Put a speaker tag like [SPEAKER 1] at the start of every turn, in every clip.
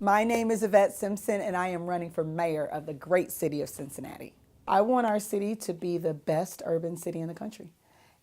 [SPEAKER 1] My name is Yvette Simpson, and I am running for mayor of the great city of Cincinnati. I want our city to be the best urban city in the country,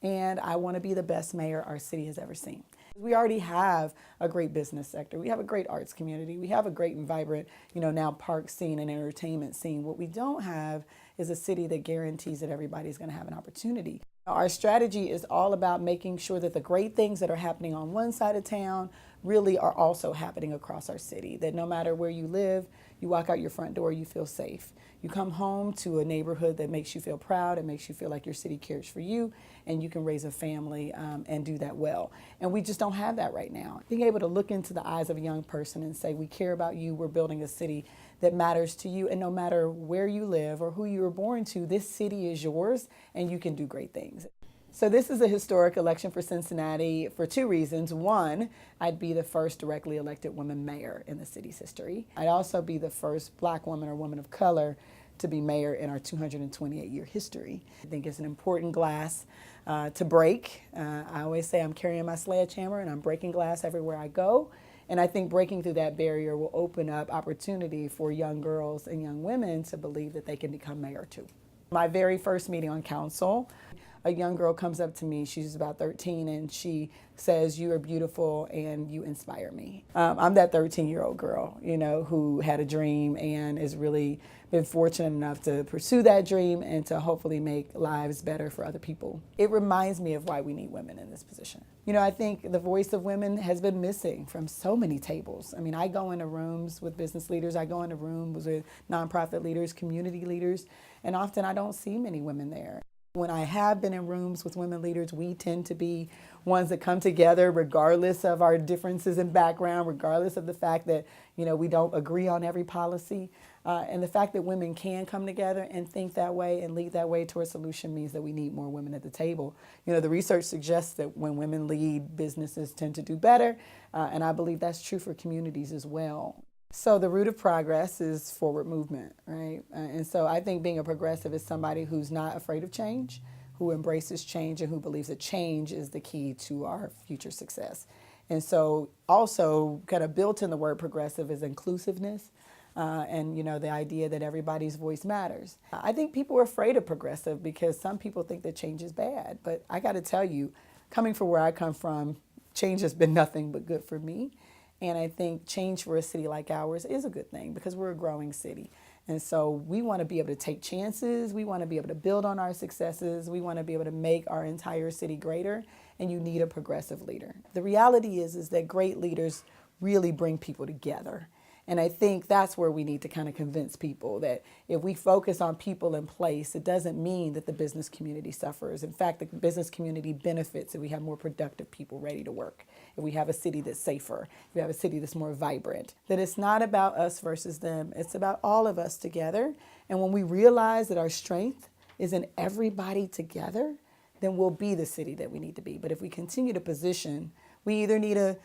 [SPEAKER 1] and I want to be the best mayor our city has ever seen. We already have a great business sector. We have a great arts community. We have a great and vibrant, now park scene and entertainment scene. What we don't have is a city that guarantees that everybody's going to have an opportunity. Our strategy is all about making sure that the great things that are happening on one side of town really are also happening across our city, that no matter where you live, you walk out your front door, you feel safe. You come home to a neighborhood that makes you feel proud, it makes you feel like your city cares for you, and you can raise a family and do that well. And we just don't have that right now. Being able to look into the eyes of a young person and say, we care about you, we're building a city that matters to you, and no matter where you live or who you were born to, this city is yours and you can do great things. So this is a historic election for Cincinnati for two reasons. One, I'd be the first directly elected woman mayor in the city's history. I'd also be the first Black woman or woman of color to be mayor in our 228-year history. I think it's an important glass to break. I always say I'm carrying my sledgehammer and I'm breaking glass everywhere I go. And I think breaking through that barrier will open up opportunity for young girls and young women to believe that they can become mayor too. My very first meeting on council, a young girl comes up to me, she's about 13, and she says, "You are beautiful and you inspire me." I'm that 13-year-old girl, who had a dream and has really been fortunate enough to pursue that dream and to hopefully make lives better for other people. It reminds me of why we need women in this position. I think the voice of women has been missing from so many tables. I mean, I go into rooms with business leaders, I go into rooms with nonprofit leaders, community leaders, and often I don't see many women there. When I have been in rooms with women leaders, we tend to be ones that come together regardless of our differences in background, regardless of the fact that, we don't agree on every policy. And the fact that women can come together and think that way and lead that way toward a solution means that we need more women at the table. The research suggests that when women lead, businesses tend to do better. And I believe that's true for communities as well. So the root of progress is forward movement, right? And so I think being a progressive is somebody who's not afraid of change, who embraces change, and who believes that change is the key to our future success. And so also kind of built in the word progressive is inclusiveness and, the idea that everybody's voice matters. I think people are afraid of progressive because some people think that change is bad. But I got to tell you, coming from where I come from, change has been nothing but good for me. And I think change for a city like ours is a good thing because we're a growing city. And so we want to be able to take chances. We want to be able to build on our successes. We want to be able to make our entire city greater. And you need a progressive leader. The reality is that great leaders really bring people together. And I think that's where we need to kind of convince people that if we focus on people in place, it doesn't mean that the business community suffers. In fact, the business community benefits if we have more productive people ready to work, if we have a city that's safer, if we have a city that's more vibrant. That it's not about us versus them, it's about all of us together. And when we realize that our strength is in everybody together, then we'll be the city that we need to be. But if we continue to position, we either need a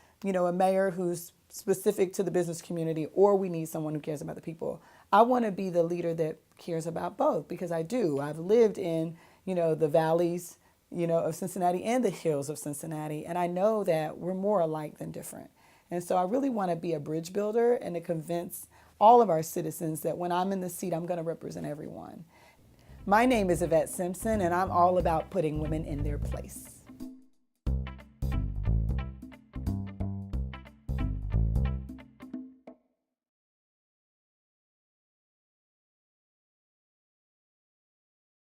[SPEAKER 1] mayor who's specific to the business community, or we need someone who cares about the people. I want to be the leader that cares about both because I do. I've lived in, the valleys, of Cincinnati and the hills of Cincinnati, and I know that we're more alike than different. And so I really want to be a bridge builder and to convince all of our citizens that when I'm in the seat, I'm going to represent everyone. My name is Yvette Simpson, and I'm all about putting women in their place.